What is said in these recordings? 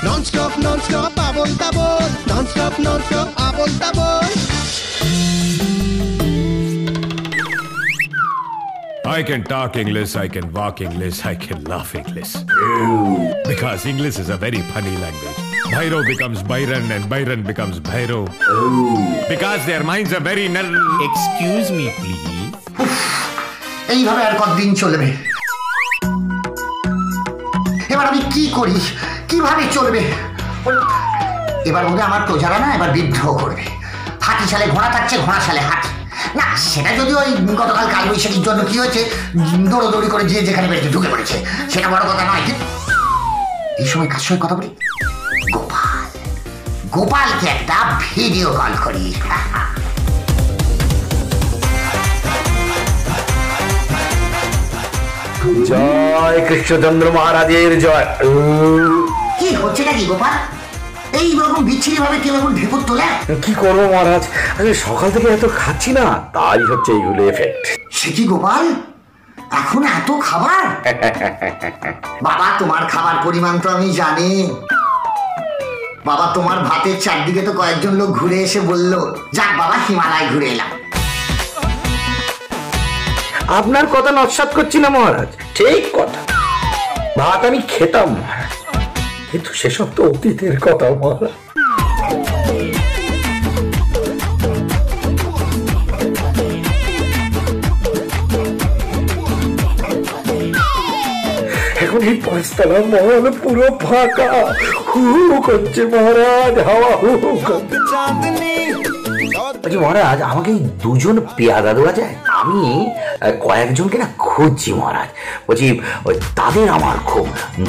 Non-stop, abol tabol. Non-stop, abol tabol. I can talk English, I can walk English, I can laugh English. Because English is a very funny language. Bhairo becomes Byron and Byron becomes Bhairo. Because their minds are very Excuse me, please. এইভাবে আর কতদিন চলবে? এবার আমি কি করি, কিভাবে চলবে? এবার বোধহয় আমার প্রজারা না এবার বিদ্রোহ করবে। হাতি সালে ঘোড়া থাকছে, ঘোড়া সালে হাতি। না, সেটা যদি ওই গতকাল কালবৈশাখীর জন্য কি হয়েছে, দৌড়দৌড়ি করে যে যেখানে পেরেছে ঢুকে পড়েছে, সেটা বড় কথা নয়। এই সময় কার সঙ্গে কথা বলি? গোপালকে একটা ভিডিও কল করি। জয় কৃষ্ণচন্দ্র মহারাজের জয়। কি হচ্ছে নাকি গোপাল? এইরকম বিচ্ছিরি ভাবে কেউ এখন ঢেকুর তোলে? কি করবো মহারাজ, সকাল থেকে এত খাচ্ছি না, তাই হচ্ছে এইগুলো এফেক্ট। সে কি গোপাল, এখন এত খাবার? বাবা, তোমার খাবার পরিমাণ তো আমি জানি। বাবা, তোমার ভাতের চারদিকে তো কয়েকজন লোক ঘুরে এসে বললো, যাক বাবা, হিমালয় ঘুরে এলাম। আপনার কথা নস্বাত করছি না মহারাজ, ঠিক কথা। ভাত আমি খেতাম মহারাজ, কিন্তু সেসব তো অতীতের কথা মহারাজ। এখন এই পাঁচতলা মহল পুরো ফাঁকা, হু করছে মহারাজ, হাওয়া হু করছে। মহারাজ, আমাকে দুজন পেয়াদা দেওয়া যায়? আমি কয়েকজনকে না খুঁজছি মহারাজ, বলছি তাদের আমার খুব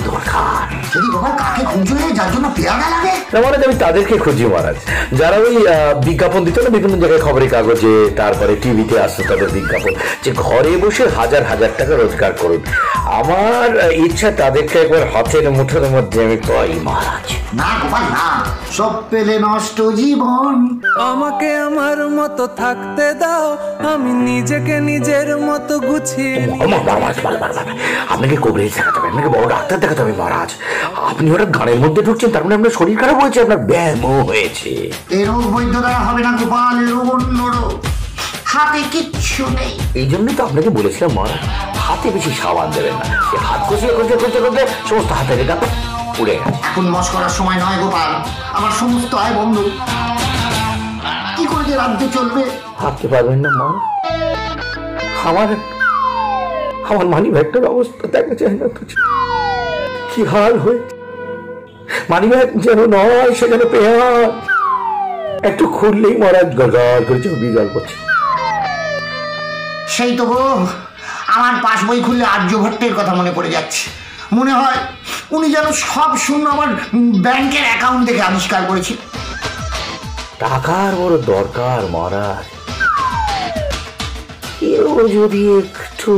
দরকার। কাকে খুঁজছো যার জন্য পেয়াদা লাগে? মহারাজ, আমি তাদেরকে খুঁজি মহারাজ, যারা ওই বিজ্ঞাপন দিত না বিভিন্ন জায়গায়, খবরের কাগজে, তারপরে টিভিতে আসতো তাদের বিজ্ঞাপন, যে ঘরে বসে হাজার হাজার টাকা রোজগার করুন। আমার ইচ্ছা তাদেরকে একবার হাতের মুঠোর মধ্যে আমি পাই মহারাজ। না গোপাল না, সব পেলে নষ্ট জীবন। আমাকে আমার মতো থাকতে দাও, আমি নিজেকে নিজের মতো গুছিয়ে। আপনাকে কবিরাজ দেখাতে হবে, আপনাকে বড় ডাক্তার দেখাতে হবে মহারাজ। আপনি ওটা গানের মধ্যে ঢুকছেন, তার মানে আপনার শরীর খারাপ হয়েছে, আপনার ব্যায়ামও হয়েছে। এ রোগ বৈদ্য দ্বারা হবে না গোপাল, রোগ অন্য রোগ, হাতে কিচ্ছু নেই। এই জন্যই তো আপনাকে বলেছিলাম মহারাজ, হাতে বেশি সাবান দেবেন না, হাত কষিয়ে করতে করতে করতে সমস্ত হাতের গাটা পুড়ে গেছে। এখন মশ করার সময় নয় গোপাল, আমার সমস্ত আয় বন্ধ। কি করে যে রাজ্য চলবে? ভাবতে পারবেন না মা, আমার মানি ব্যাগটার অবস্থা দেখা যায় না তো, কি হাল হয়েছে। মানি ব্যাগ যেন নয়, সেখানে পেঁয়াজ একটু খুললেই মহারাজ গড়গড় করে চোখে জল পড়ছে। সেই তো গো, আমার পাস বই খুললে আর্যভট্টের কথা মনে পড়ে যাচ্ছে। মনে হয় উনি যেন সব শূন্য আমার ব্যাংকের অ্যাকাউন্ট থেকে আবিষ্কার করেছে। টাকার বড় দরকার মহারাজ, কেউ যদি একটু।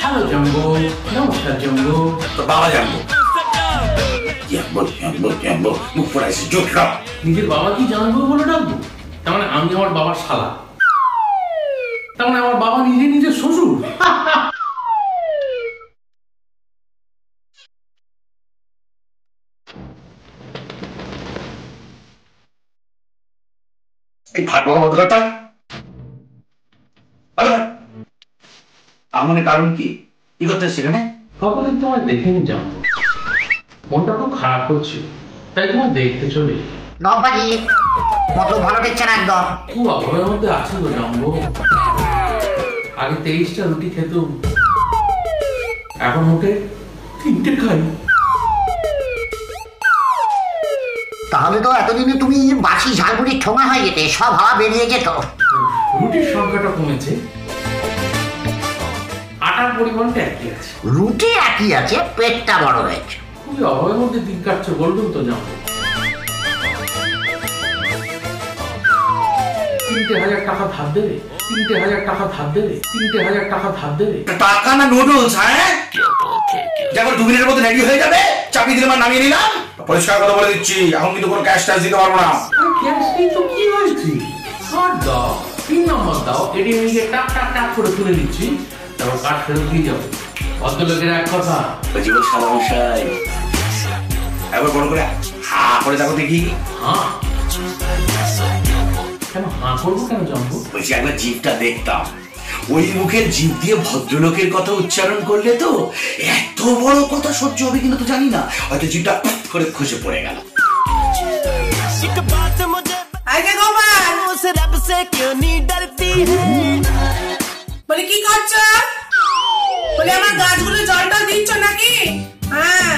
হ্যালো জাম্বো, নমস্কার জাম্বো। তো বাবা জাম্বো, মুখ পড়াইছে জোট খাও। নিজের বাবা কি জানবো বলে ডাকবো? তার মানে আমি আমার বাবার শালা, তার মানে আমার বাবা নিজে নিজের শ্বশুর। এই ভাগবত কথা আমার কারণ কি করতে সেখানে? সকলে তোমায় দেখে নি জানবো, মনটা খুব খারাপ হচ্ছে, তাই তোমায় দেখতে চলে। ভালো দেখছে না একদম, খুব অভাবের মধ্যে আছে তো জানবো। আগে 23টা রুটি খেতুম, এখন মুখে 3টে খাই। তাহলে তো এতদিনে তুমি বাসি ঝালমুড়ির ঠোঙা হয়ে যেতে, সব হাওয়া বেরিয়ে যেত। রুটির সংখ্যাটা কমেছে, আটার পরিমাণটা একই আছে। রুটি একই আছে, পেটটা বড় হয়েছে। খুবই অভাবের মধ্যে দিন কাটছে বললুম তো জানবো। 3,000 টাকা ধার দেবে, 3,000 টাকা ধার দেবে, 3,000 টাকা ধার দেবে। টাকা না নুডলস? হ্যাঁ, যখন 2 মিনিটের মধ্যে রেডি হয়ে যাবে, চাবি দিলে আমার নামিয়ে নিলাম। পরিষ্কার কথা বলে দিচ্ছি, এখন কিন্তু কোনো ক্যাশ ট্যাশ দিতে পারবো না। ক্যাশ নেই তো কি হয়েছে? 3 নম্বর নম্বর দাও, এটিএম গিয়ে টাক টাক টাক করে তুলে নিচ্ছি, তারপর কার্ড ফেরত দিয়ে যাবো। ভদ্রলোকের এক কথা। জীবন সাদামশাই একবার বড় করে হা করে দেখো দেখি। হ্যাঁ কেন হা করবো কেন জানবো? বলছি একবার জিভটা দেখতাম, ওই মুখের জিভ দিয়ে ভদ্রলোকের কথা উচ্চারণ করলে তো এত বড় কথা সহ্য হবে কিনা তো জানি না, হয়তো জিভটা করে খসে পড়ে গেল। বলে কি করছো? বলে আমার গাছগুলো জলটা দিচ্ছ নাকি? হ্যাঁ,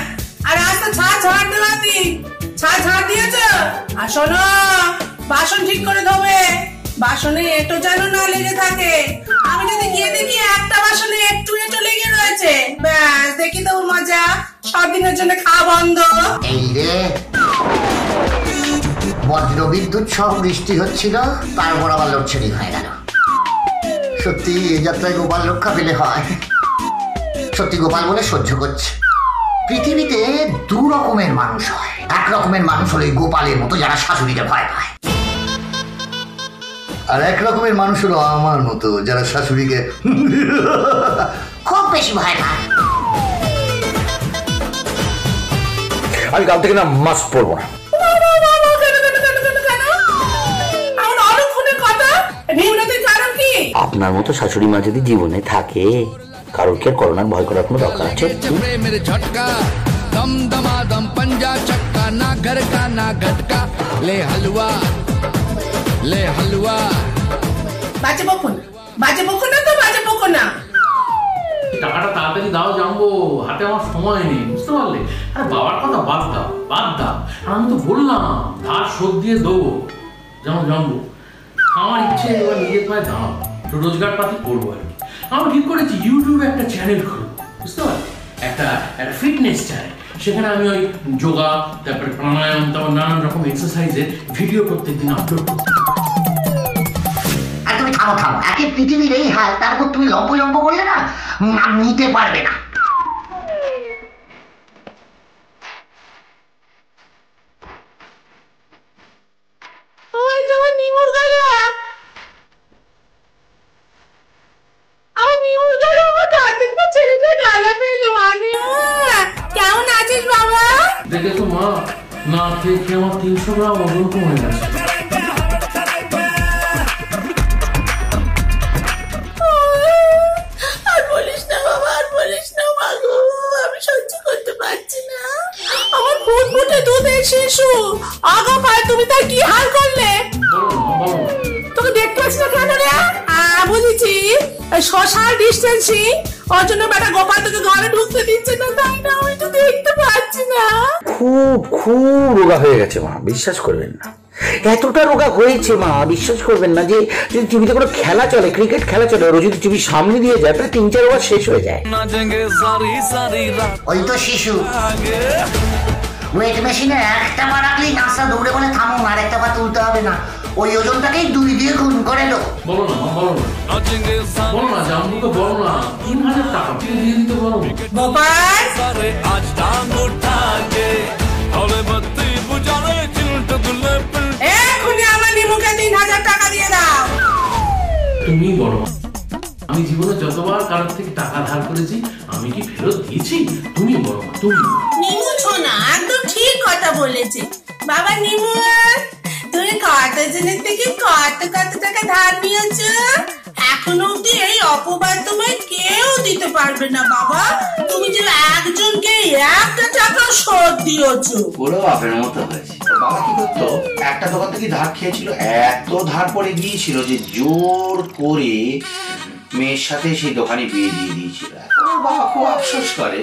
আর আজ তো ঝাড় দেওয়া দিন, ঝাড় দিয়েছো? আর শোনো, বাসন ঠিক করে ধোবে, বাসনে এটো যেন না লেগে থাকে। আমি যদি গিয়ে দেখি একটা বাসনে একটু এটো লেগে রয়েছে, ব্যাস দেখি তো মজা, সব দিনের জন্য খাওয়া বন্ধ। এই রে বজ্র বিদ্যুৎ সহ বৃষ্টি হচ্ছিল, তারপর আবার লোডশেডিং হয়ে গেল। সত্যি এই যাত্রায় গোপাল রক্ষা পেলে হয়। সত্যি গোপাল বলে সহ্য করছে। পৃথিবীতে দু রকমের মানুষ হয়। এক রকমের মানুষ হলো এই গোপালের মতো, যারা শাশুড়িকে ভয় পায়। আর এক রকমের মানুষ হলো আমার মতো, যারা শাশুড়িকে খুব বেশি ভয় পায়। আমি কাল থেকে না মাস্ক পরবো না। আপনার মতো শাশুড়ি মা যদি জীবনে থাকে, কারোর কি করোনার ভয় করার কোনো দরকার আছে? বাজে বকো না তো, বাজে বকো না। টাকাটা তাড়াতাড়ি দাও জানবো, হাতে আমার সময় নেই, বুঝতে পারলে? আরে বাবার কথা বাদ দাও। আর আমি তো বললাম ধার শোধ দিয়ে দেবো, যেমন জানবো। আমার ইচ্ছে এবার নিজের পায়ে দাঁড়াবো, একটু রোজগার পাতি করবো আর কি। আমি ঠিক করেছি ইউটিউবে একটা চ্যানেল খুলবো, বুঝতে পারলে? একটা ফিটনেস চ্যানেল। সেখানে আমি ওই যোগা, তারপরে প্রাণায়াম, তারপর নানান রকম এক্সারসাইজের ভিডিও প্রত্যেকদিন আপলোড করবো। আর তুমি থামো, একে পৃথিবীর এই হাল, তারপর তুমি লম্ব করলে না, নিতে পারবে না। কেমন আছিস বাবা? দেখেছো মা, না খেয়ে খেয়ে আমার 300 গ্রাম ওজন কমে গেছে। আর বলিস না বাবা, আর বলিস না মাগো, আমি সহ্য করতে পারছি না। আমার ফুটফুটে দুধের শিশু, আগা পায় তুমি তাই কি হাল করলে? তোকে দেখতে পাচ্ছি না কেন রে? বুঝেছি, সোশ্যাল ডিস্টেন্সিং, ওর জন্য বেটা গোপাল তোকে ঘরে ঢুকতে দিচ্ছে না, তাই না? আমি তো দেখতে পাচ্ছি না। খুব রোগা হয়ে গেছে মা, বিশ্বাস করবেন না। এতটা রোগা হয়েছে মা, বিশ্বাস করবেন না, যে যদি টিভিতে কোনো খেলা চলে, ক্রিকেট খেলা চলে, ওরা যদি টিভি সামনে দিয়ে যায়, প্রায় 3-4 ওভার শেষ হয়ে যায়। ওই তো শিশু, ওয়েট মেশিনে একটা পা রাখলেই নাচা দৌড়ে বলে থামো, আর একটা পা তুলতে হবে না, ওই ওজনটাকেই 2 দিয়ে গুণ করে লো। বলো না জানবুকে, বলো না 3000 টাকা দিয়ে দিতে পারো। গোপাল এখনই আমার নিমুকে 3000 টাকা দিয়ে দাও। তুমি বলো, আমি জীবনে যতবার কারোর থেকে টাকা ধার করেছি, আমি কি ফেরত দিয়েছি? তুমি বলো, তুমি। নিমু ছোনা একদম ঠিক কথা বলেছে বাবা। নিমু, তুমি কতজনের থেকে কত টাকা ধার নিয়েছো? এখনো অব্দি এই অপবাদ তোমায় কেউ দিতে পারবে না বাবা। তুমি যে একজনকে 1 টাকা শোধ দিয়েছো। পুরো বাপের মতো হয়েছে। বাবা কি করতো, একটা দোকান থেকে ধার খেয়েছিল, এত ধার পড়ে গিয়েছিল যে জোর করে মেয়ের সাথে সেই দোকানে বিয়ে দিয়ে দিয়েছিল। বাবা খুব আফসোস করে,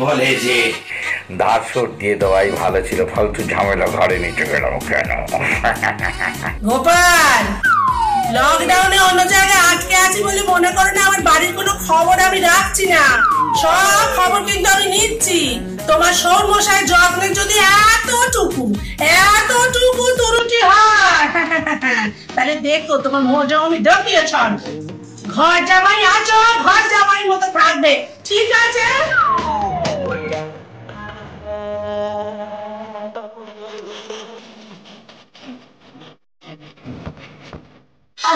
বলে যে ধার শোধ দিয়ে দেওয়াই ভালো ছিল, ফালতু ঝামেলা ঘরে নিতে গেলাম কেন? গোপাল, লকডাউনে অন্য জায়গায় আটকে আছি বলে মনে করো না আমার বাড়ির কোনো খবর আমি রাখছি না। সব খবর কিন্তু আমি নিচ্ছি। তোমার সৌর মশাই যত্নের যদি এতটুকু ত্রুটি হয়, তাহলে দেখো তোমার মোজা আমি দেখিয়ে ছাড়। ঘর জামাই আছো, ঘর জামাই মতো থাকবে, ঠিক আছে?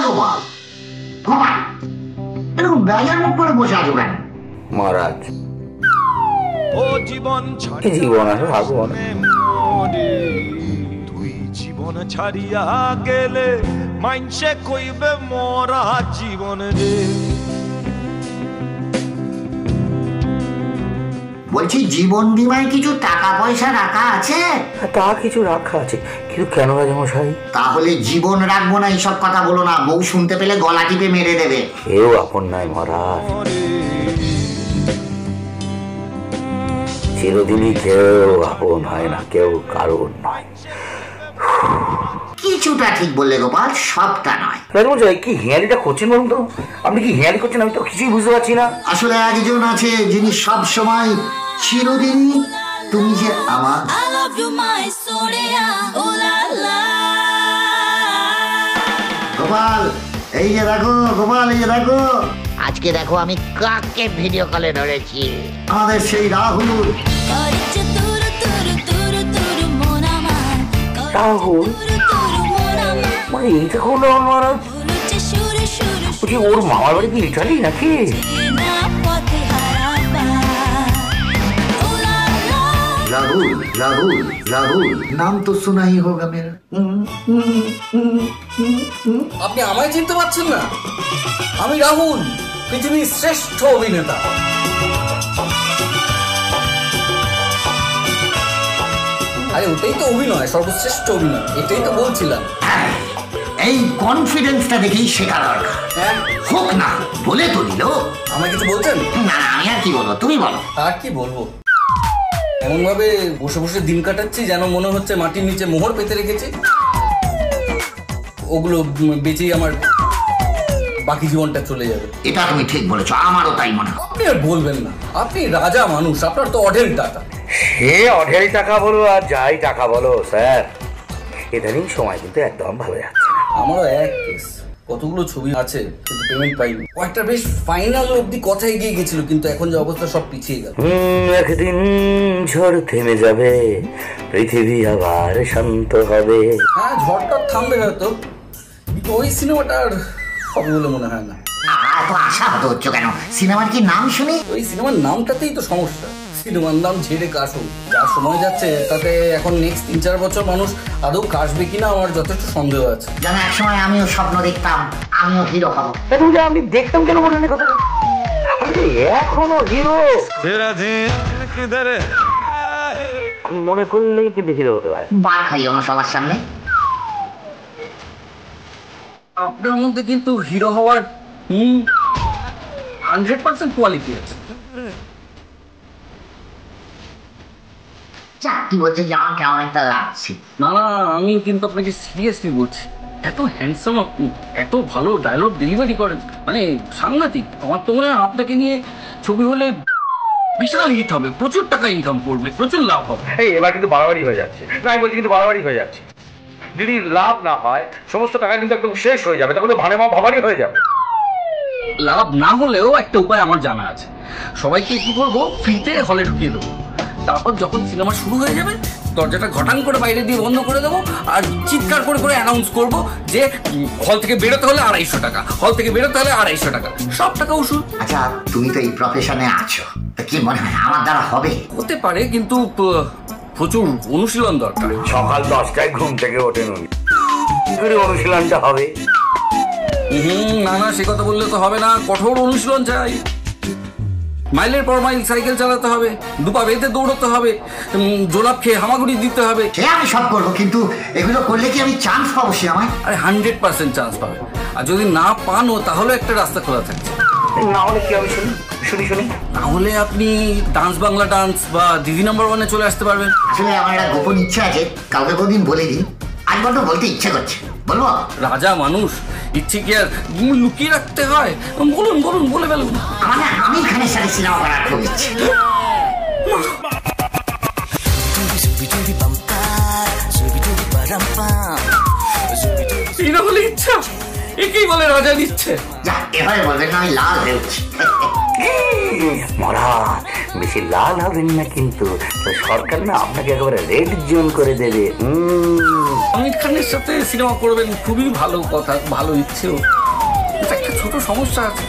গোপাল, গোপাল, এরকম বেজার মুখ করে বসে আছো কেন? মহারাজ, ও জীবন জীবন আর ভাগবো না। তুই জীবন ছাড়িয়া গেলে মাইনসে কইবে মরা জীবন রে। বলছি জীবন বীমায় কিছু টাকা পয়সা রাখা আছে? তা কিছু রাখা আছে, কিন্তু কেন রাজামশাই? তাহলে জীবন রাখবো না এইসব কথা বলো না, বউ শুনতে পেলে গলা টিপে মেরে দেবে। কেউ আপন নাই মহারাজ, চিরদিনই কেউ আপন হয় না, কেউ কারণ নয়। কিছুটা ঠিক বললে গোপাল, সবটা নয়। রাজামশাই কি হিয়ালিটা করছেন বলুন তো? আপনি কি হিয়ালি করছেন? আমি তো কিছুই বুঝতে পারছি না। আসলে একজন আছে যিনি সব সময় চিরদিনই তুমি যে আমার। গোপাল এই যে দেখো, গোপাল এই যে দেখো, আজকে দেখো আমি কাকে ভিডিও কলে ধরেছি। আমাদের সেই রাহুল। রাহুল মানে এইটা হলো মহারাজ, ওর মামার বাড়ি কি ইটালি নাকি? রাহুল, রাহুল, রাহুল নাম তো শোনা হি হোগা মেরা। আপনি আমায় চিনতে পারছেন না? আমি রাহুল, পৃথিবীর শ্রেষ্ঠ অভিনেতা। আরে ওটাই তো অভিনয়, সর্বশ্রেষ্ঠ অভিনয়, এটাই তো বলছিলাম। এই কনফিডেন্সটা দেখেই শেখা দরকার। হোক না বলে তো দিল। আমায় কিছু বলছেন? না না, আমি আর কি বলবো, তুমি বলো। আর কি বলবো, এমন ভাবে বসে বসে দিন কাটাচ্ছি যেন মনে হচ্ছে মাটির নিচে মোহর পেতে রেখেছি, ওগুলো বেচেই আমার বাকি জীবনটা চলে যাবে। এটা তুমি ঠিক বলেছো, আমারও তাই মনে হয়। আপনি আর বলবেন না, আপনি রাজা মানুষ, আপনার তো অঢেল টাকা। সে অঢেল টাকা বলো আর যাই টাকা বলো স্যার, ইদানিং সময় কিন্তু একদম ভালো যাচ্ছে না। আমারও এক কেস, কতগুলো ছবি আছে কিন্তু পেমেন্ট পাইনি। কয়েকটা বেশ ফাইনাল অবধি কথা এগিয়ে গেছিল, কিন্তু এখন যে অবস্থা সব পিছিয়ে গেল। একদিন ঝড় থেমে যাবে, পৃথিবী আবার শান্ত হবে। হ্যাঁ, ঝড়টা থামবে হয়তো, কিন্তু ওই সিনেমাটার হবে বলে মনে হয় না। এত আশা হতে হচ্ছে কেন? সিনেমার কি নাম শুনি? ওই সিনেমার নামটাতেই তো সমস্যা। সিনেমার নাম ঝেড়ে কাশুন। যা সময় যাচ্ছে তাতে এখন নেক্সট 3-4 বছর মানুষ আদৌ কাশবে কিনা আমার যথেষ্ট সন্দেহ আছে। যেন এক সময় আমিও স্বপ্ন দেখতাম আমিও হিরো হবো। আমি দেখতাম কেন মনে কথা, এখনো হিরো মনে করলেই কিন্তু হিরো হতে পারে। বার খাইও না সবার সামনে। আপনার মধ্যে কিন্তু হিরো হওয়ার 100% কোয়ালিটি আছে। কি বলছে যেমন কেমন একটা লাগছে। না না, আমি কিন্তু আপনাকে সিরিয়াসলি বলছি, এত হ্যান্ডসাম আপনি, এত ভালো ডায়লগ ডেলিভারি করেন, মানে সাংঘাতিক। আমার তো মনে হয় আপনাকে নিয়ে ছবি হলে বিশাল হিট হবে, প্রচুর টাকা ইনকাম করবে, প্রচুর লাভ হবে। এবার কিন্তু বাড়াবাড়ি হয়ে যাচ্ছে, আমি বলছি কিন্তু বাড়াবাড়ি হয়ে যাচ্ছে। যদি লাভ না হয় সমস্ত টাকা কিন্তু একদম শেষ হয়ে যাবে, তখন তো ভানে ভাবারই হয়ে যাবে। লাভ না হলেও একটা উপায় আমার জানা আছে। সবাইকে কি করবো, ফ্রিতে হলে ঢুকিয়ে দেবো। তারপর যখন সিনেমা শুরু হয়ে যাবে দরজাটা ঘটান করে বাইরে দিয়ে বন্ধ করে দেবো, আর চিৎকার করে করে অ্যানাউন্স করবো যে হল থেকে বেরোতে হলে 250 টাকা, হল থেকে বেরোতে হলে 250 টাকা, সব টাকা ওষুধ। আচ্ছা, তুমি তো এই প্রফেশনে আছো, কি মনে হয় আমার দ্বারা হবে? হতে পারে, কিন্তু প্রচুর অনুশীলন দরকার। সকাল 10টায় ঘুম থেকে ওঠেন উনি, অনুশীলনটা হবে? না না, সে কথা বললে তো হবে না, কঠোর অনুশীলন চাই। মাইলের পর মাইল সাইকেল চালাতে হবে, দুপা বেঁধে দৌড়তে হবে, জোলাপ খেয়ে হামাগুড়ি দিতে হবে। সে আমি সব করবো, কিন্তু এগুলো করলে কি আমি চান্স পাবো? সে আমায় আরে 100% চান্স পাবে, আর যদি না পানও তাহলে একটা রাস্তা খোলা থাকছে। না হলে কি হবে শুনি শুনি শুনি না হলে আপনি ডান্স বাংলা ডান্স বা দিদি নাম্বার 1-এ চলে আসতে পারবেন। আসলে আমার একটা গোপন ইচ্ছা আছে, কাউকে কোনদিন বলে দিই, আজ বড্ড বলতে ইচ্ছা করছে, বলবো? রাজা মানুষ, ইচ্ছে কি আর লুকিয়ে রাখতে হয়? বলুন বলুন, বলে ফেলুন। মানে আমি খানের সাথে সিনেমা করার খুব ইচ্ছে। এই না হলে ইচ্ছা, একেই বলে রাজার ইচ্ছে। যা, এভাবে বলবেন না, আমি লাল হয়ে উঠছি। মহারাজ বেশি লাল হবেন না কিন্তু, সরকার না আপনাকে একেবারে রেড জোন করে দেবে। আমির খানের সাথে সিনেমা করবেন, খুবই ভালো কথা, ভালো ইচ্ছেও। একটা ছোট সমস্যা আছে,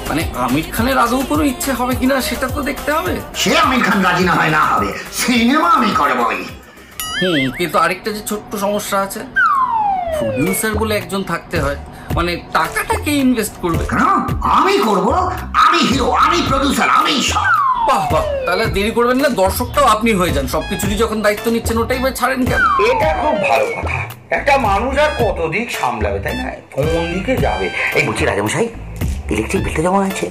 মানে আমির খানের আদৌ কোনো ইচ্ছে হবে কিনা সেটা তো দেখতে হবে। সে আমির খান রাজি না হয় না হবে, সিনেমা আমি করবই। কিন্তু আরেকটা যে ছোট্ট সমস্যা আছে, প্রডিউসার বলে একজন থাকতে হয়, মানে টাকাটা কে ইনভেস্ট করবে? আমি করব, আমি হিরো, আমি প্রডিউসার, আমি সব। বাহ বাহ, তাহলে দেরি করবেন না, দর্শকটাও আপনি হয়ে যান। সবকিছুরই যখন দায়িত্ব নিচ্ছেন ওটাই বা ছাড়েন কেন? এটা খুব ভালো কথা। একটা মানুষ আর কত দিক সামলাবে, তাই না? কোন দিকে যাবে? এই বলছি রাজামশাই, ইলেকট্রিক বিলটা জমা হয়েছে?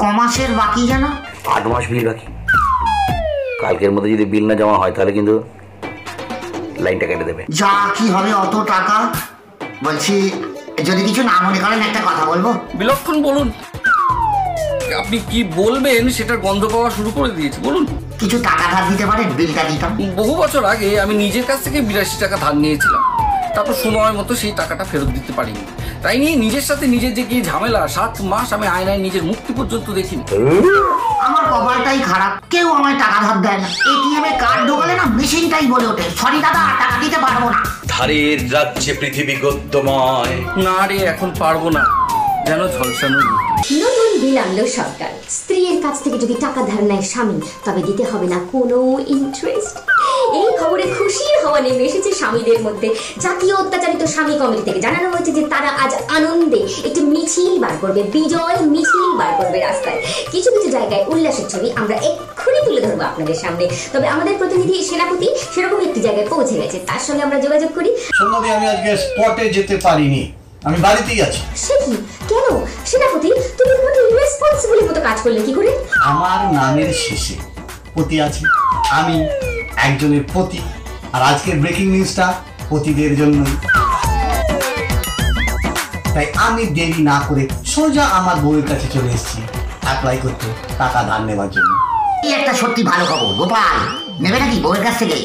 কমাসের বাকি জানা? 8 মাস বিল বাকি। কালকের মধ্যে যদি বিল না জমা হয় তাহলে কিন্তু লাইনটা কেটে দেবে। যা কি হবে অত টাকা? বলছি, যদি কিছু না মনে করেন একটা কথা বলবো। বিলক্ষণ বলুন, আপনি কি বলবেন সেটার গন্ধ পাওয়া শুরু করে দিয়েছি, বলুন। কিছু টাকা ধার দিতে পারেন? বিলটা দিতাম। বহু বছর আগে আমি নিজের কাছ থেকে 82 টাকা ধার নিয়েছিলাম, তারপর সময় মতো সেই টাকাটা ফেরত দিতে পারিনি। তাই নিয়ে নিজের সাথে নিজের যে কি ঝামেলা, 7 মাস আমি আয়নায় নিজের মুক্তি পর্যন্ত দেখিনি। আমার কপালটাই খারাপ, কেউ আমায় টাকা ধার দেয় না। এটিএম এ কার্ড ঢোকালে না মেশিনটাই বলে ওঠে, সরি দাদা টাকা দিতে পারবো না। ধারের রাজ্যে পৃথিবী গদ্যময়। না রে, এখন পারবো না, যেন ঝলসানো। নতুন বিল আনলো সরকার, স্ত্রীর কাছ থেকে যদি টাকা ধার নেয় স্বামী, তবে দিতে হবে না কোনো ইন্টারেস্ট। এই খবরে খুশির হাওয়া নেমে এসেছে স্বামীদের মধ্যে। জাতীয় অত্যাচারিত স্বামী কমিটি থেকে জানানো হয়েছে যে তারা আজ আনন্দে একটি মিছিল বার করবে, বিজয় মিছিল বার করবে রাস্তায়। কিছু কিছু জায়গায় উল্লাসের ছবি আমরা এক্ষুনি তুলে ধরবো আপনাদের সামনে। তবে আমাদের প্রতিনিধি সেনাপতি সেরকম একটি জায়গায় পৌঁছে গেছে, তার সঙ্গে আমরা যোগাযোগ করি। সুন্দরী, আমি আজকে স্পটে যেতে পারিনি, আমি বাড়িতেই আছি। সে কি? কেন সেনাপতি, তুমি তোমাকে ইরেসপন্সিবলের মতো কাজ করলে কি করে? আমার নামের শেষে পতি আছে, আমি একজনের পতি, আর আজকের ব্রেকিং নিউজটা পতিদের জন্যই। তাই আমি দেরি না করে সোজা আমার বউয়ের কাছে চলে এসেছি অ্যাপ্লাই করতে, টাকা ধার নেওয়ার জন্য। এই একটা সত্যি ভালো খবর। গোপাল নেবে নাকি বউয়ের কাছ থেকে?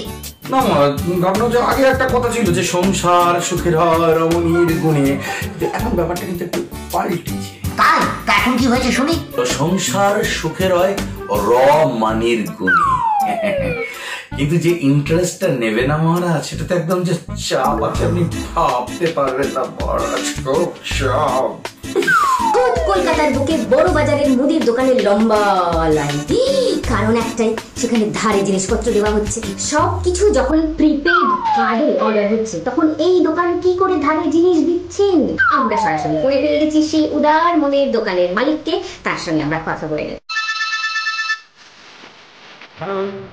না আপনার যে আগে একটা কথা ছিল যে সংসার সুখের হয় রমণীর গুণে, এখন ব্যাপারটা কিন্তু একটু পাল্টেছে। তাই তা এখন কি হয়েছে শুনি? সংসার সুখের হয় রমণীর গুণে, কিন্তু যে ইন্টারেস্টটা নেবে না মহারাজ, সেটা তো একদম যে চাপ আছে, আপনি ভাবতে পারবেন না মহারাজ, খুব চাপ। কলকাতার বুকে বড় বাজারের মুদির দোকানের লম্বা লাইন, কারণ একটাই, সেখানে ধারে জিনিসপত্র দেওয়া হচ্ছে। সবকিছু যখন প্রিপেড কার্ডে অর্ডার হচ্ছে, তখন এই দোকান কি করে ধারে জিনিস দিচ্ছেন আমরা সরাসরি করে ফেলে দিচ্ছি সেই উদার মনের দোকানের মালিককে। তার সঙ্গে আমরা কথা বলে নেব।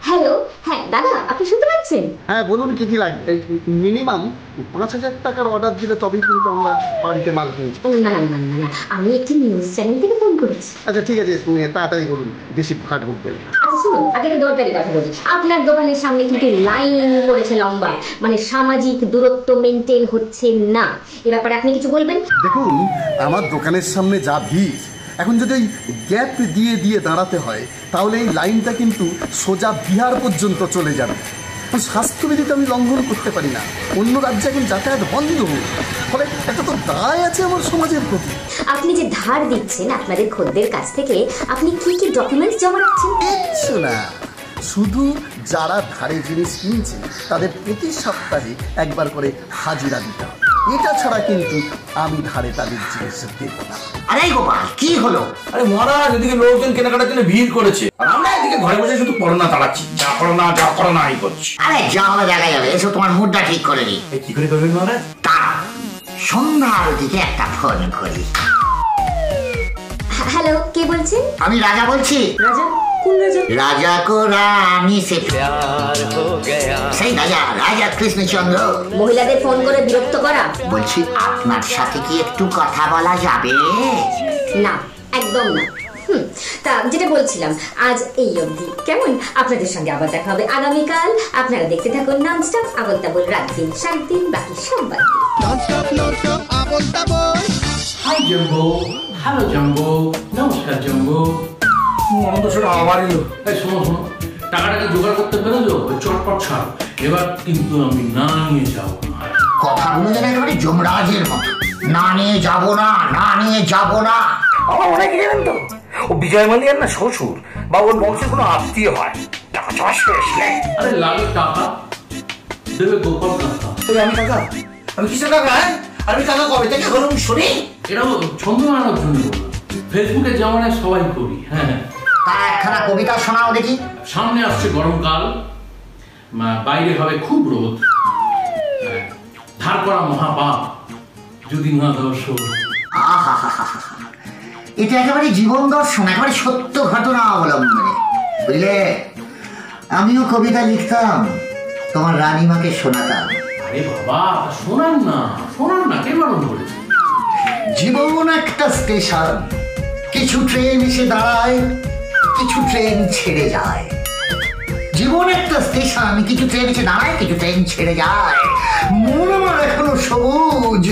হ্যালো, হ্যাঁ দাদা, আপনি শুনতে পাচ্ছেন? হ্যাঁ বলুন, কি কি লাগবে? মিনিমাম 5,000 টাকার অর্ডার দিলে তবেই কিন্তু আমরা বাড়িতে মাল কিনছি। না না না না, আমি একটি নিউজ চ্যানেল থেকে ফোন করেছি। আচ্ছা ঠিক আছে, তাড়াতাড়ি বলুন, বেশি ফাট বলবেন। আচ্ছা শুনুন, আগে দরকারি কথা বলি। আপনার দোকানের সামনে কিন্তু লাইন পড়েছে লম্বা, মানে সামাজিক দূরত্ব মেনটেন হচ্ছে না। এ ব্যাপারে আপনি কিছু বলবেন? দেখুন, আমার দোকানের সামনে যা ভিড়, এখন যদি ওই গ্যাপ দিয়ে দিয়ে দাঁড়াতে হয়, তাহলে এই লাইনটা কিন্তু সোজা বিহার পর্যন্ত চলে যাবে। স্বাস্থ্যবিধি তো আমি লঙ্ঘন করতে পারি না, অন্য রাজ্যে এখন যাতায়াত বন্ধ, ফলে একটা তো দায় আছে আমার সমাজের প্রতি। আপনি যে ধার দিচ্ছেন আপনাদের খদ্দের কাছ থেকে, আপনি কি কি ডকুমেন্টস জমা রাখছেন? কিচ্ছু না, শুধু যারা ধারে জিনিস কিনছে তাদের প্রতি সপ্তাহে একবার করে হাজিরা দিতে হবে। এটা ছাড়া কিন্তু আমি ধারে তাদের জিনিস দেবো না। আরে গোপাল, কি হলো? আরে মহারাজ, এদিকে লোকজন কেনাকাটার জন্য ভিড় করেছে, আর আমরা এদিকে ঘরে বসে শুধু করোনা তাড়াচ্ছি, যা করোনা এই করছি। আরে যা হবে দেখা যাবে, এসব তোমার মুডটা ঠিক করে নি। কি করে করবেন মহারাজ? তা সন্ধ্যার দিকে একটা ফোন করি। হ্যালো, কে বলছেন? আমি রাজা বলছি। রাজা? কোন রাজা? রাজা কো রানী সে প্যার হো গয়া, সেই রাজা, রাজা কৃষ্ণচন্দ্র। মহিলাদের ফোন করে বিরক্ত করা। বলছি, আপনার সাথে কি একটু কথা বলা যাবে? না, একদম না। তা যেটা বলছিলাম, আজ এই অবধি, কেমন? আপনাদের সঙ্গে আবার দেখা হবে আগামীকাল। আপনারা দেখতে থাকুন ননস্টপ আবল তাবল, রাত দিন 7 দিন, বাকি সব বাদ দিন। ননস্টপ আবল তাবল। হাই জম্বো, হ্যালো জম্বো, নমস্কার জম্বো। মনন্দসরা আবার এলো। এই শোনো, টাকাটাকে জোগাড় করতে পেরেছো? চটপট ছাড়, এবার কিন্তু আমি না নিয়ে যাবো না। কথাগুলো যেন একেবারে যমরাজের মতো, না নিয়ে যাবো না, না নিয়ে যাবো না। আমার মনে কি জানেন তো, ও বিজয় মালিয়ার না শ্বশুর বা ওর বংশের কোনো আত্মীয় হয়। টাকা চাওয়া শেষ নেই। আরে লাগে টাকা দেবে গোপাল কাকা। আমি কাকা, আমি কিসের কাকা? হ্যাঁ, আমি কাকা কবে থেকে হলাম শুনি? এটাও ছন্দ মানানোর জন্য বললাম। ফেসবুকে যেমন সবাই করি। হ্যাঁ, তা একখানা কবিতা শোনাও দেখি। সামনে আসছে গরমকাল, বাইরে হবে খুব রোদ, ধার করা মহাপাপ যদি না দর্শক। এটা একেবারে জীবন দর্শন, একেবারে সত্য ঘটনা অবলম্বনে, বুঝলে? আমিও কবিতা লিখতাম, তোমার রানীমাকে শোনাতাম। আরে বাবা শোনান না, কে বারণ করেছে? জীবন একটা স্টেশন, কিছু ট্রেন এসে দাঁড়ায়, কিছু ট্রেন ছেড়ে যায়। জীবন একটা স্টেশন, কিছু ট্রেন এসে দাঁড়ায়, কিছু ট্রেন ছেড়ে যায়। মন আমার এখনো সবুজ,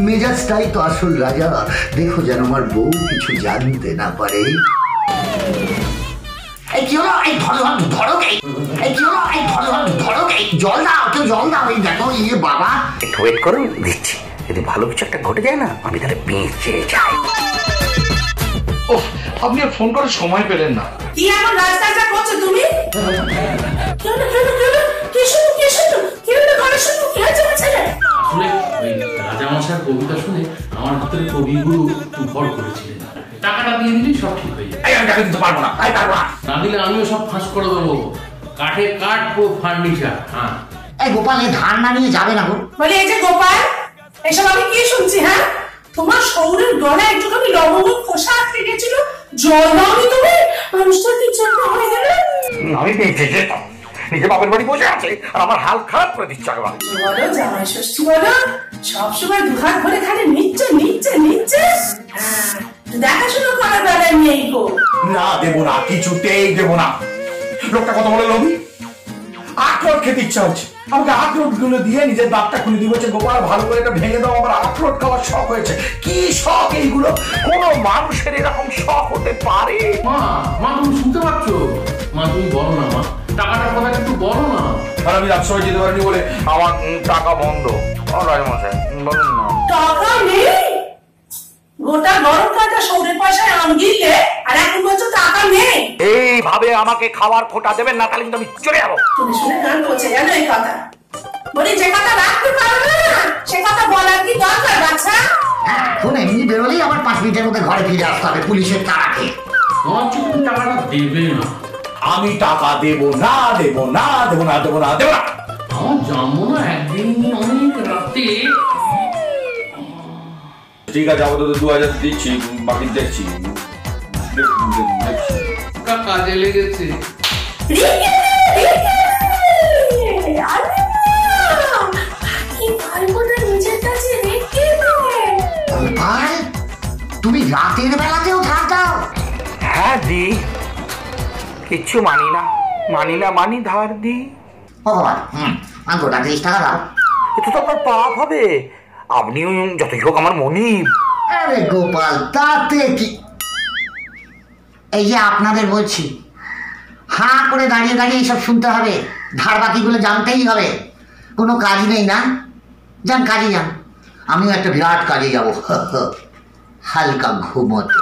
মেজাজটাই তো আসল রাজা। দেখো যেন আমার বউ কিছু জানতে না পারে। এই কি হলো? এই ধরো, এই কি হলো? এই ধরো, জল দাও, কেউ জল দাও। এই দেখো, ইয়ে বাবা, একটু ওয়েট করো, দিচ্ছি। যদি ভালো কিছু একটা ঘটে যায় না, আমি তাহলে বেঁচে যাই। ও, আপনি আর ফোন করার সময় পেলেন না। কি এমন রাস্তাটা করছো তুমি? আসলে ওই রাজামশার কবিতা শুনে আমার ভিতরে কবিগুরু ভর করেছিলেন। টাকাটা দিয়ে দিলেই সব ঠিক হয়ে যায়। আমি টাকা দিতে পারবো না, না দিলে আমিও সব ফাঁস করে দেবো। কাঠে কাঠ, পুরো ফার্নিচার। হ্যাঁ, এই গোপাল, এই ধান না নিয়ে যাবে না গো? বলে এই যে গোপাল, এসব আমি কি শুনছি? হ্যাঁ, তোমার শরীরের গলায় একটুখানি লবঙ্গ খোসা আটকে গেছিল, জল দাওনি তুমি, মানুষটা কি জন্য হয়ে গেল? আমি বেঁচে যেতাম। নিজে বাপের বাড়ি বসে আছে আর আমার হাল খারাপ করে দিচ্ছে। বলো জামাই ষষ্ঠী, বলো সবসময় দুহাত ভরে খালি নিচ্ছে। দেখাশুনো করার বেলায় নেই গো। না, দেবো না, কিছুতেই দেবো না। লোকটা কত বলে লোভী, আখরোট খেতে ইচ্ছা হচ্ছে। আমাকে আখরোট গুলো দিয়ে নিজের দাঁতটা খুলে দিয়ে বলছে, গোপাল ভালো করে এটা ভেঙে দাও, আমার আখরোট খাওয়ার শখ হয়েছে। কি শখ এইগুলো? কোন মানুষের এরকম শখ হতে পারে? মা তুমি শুনতে পাচ্ছ? মা তুমি বলো না, মা টাকাটার কথা একটু বলো না। আর আমি রাজসভায় যেতে পারিনি বলে আমার টাকা বন্ধ। রাজমশাই বলুন না। টাকা নেই? গোটা গরমকালটা সৌরের পয়সায় আম গিললে, আর এখন বলছো টাকা নেই? এইভাবে আমাকে খাওয়ার খোটা দেবেন না, তাহলে কিন্তু আমি চলে যাবো। শুনে গান করছে জানো এই কথা? বলি যে কথা রাখতে পারো না, সে কথা বলার কি দরকার বাচ্চা? এখন এমনি বেরোলেই আমার 5 মিনিটের মধ্যে ঘরে ফিরে আসতে হবে পুলিশের তাড়াতে। তুমি টাকাটা দেবে না? আমি টাকা দেবো না। আমার জানবো না, একদিন অনেক রাতে। ঠিক আছে, আপাতত 2000 দিচ্ছি, বাকি দেখছি। কাজে লেগেছে। তুমি রাতের বেলাতেও ধার দাও? হ্যাঁ দি, কিচ্ছু মানি ধার দি। ভগবান, আমি গোটা 30 টাকা দাও। এটা তো আপনার পাপ হবে। আপনিও যতই হোক আমার মনিব। আরে গোপাল, তাতে কি? এই যে আপনাদের বলছি, হাঁ করে দাঁড়িয়ে এইসব শুনতে হবে, ধার বাকিগুলো জানতেই হবে। কোনো কাজ নেই না? যান কাজে যান, আমিও একটা বিরাট কাজে যাবো, হালকা ঘুমোতে।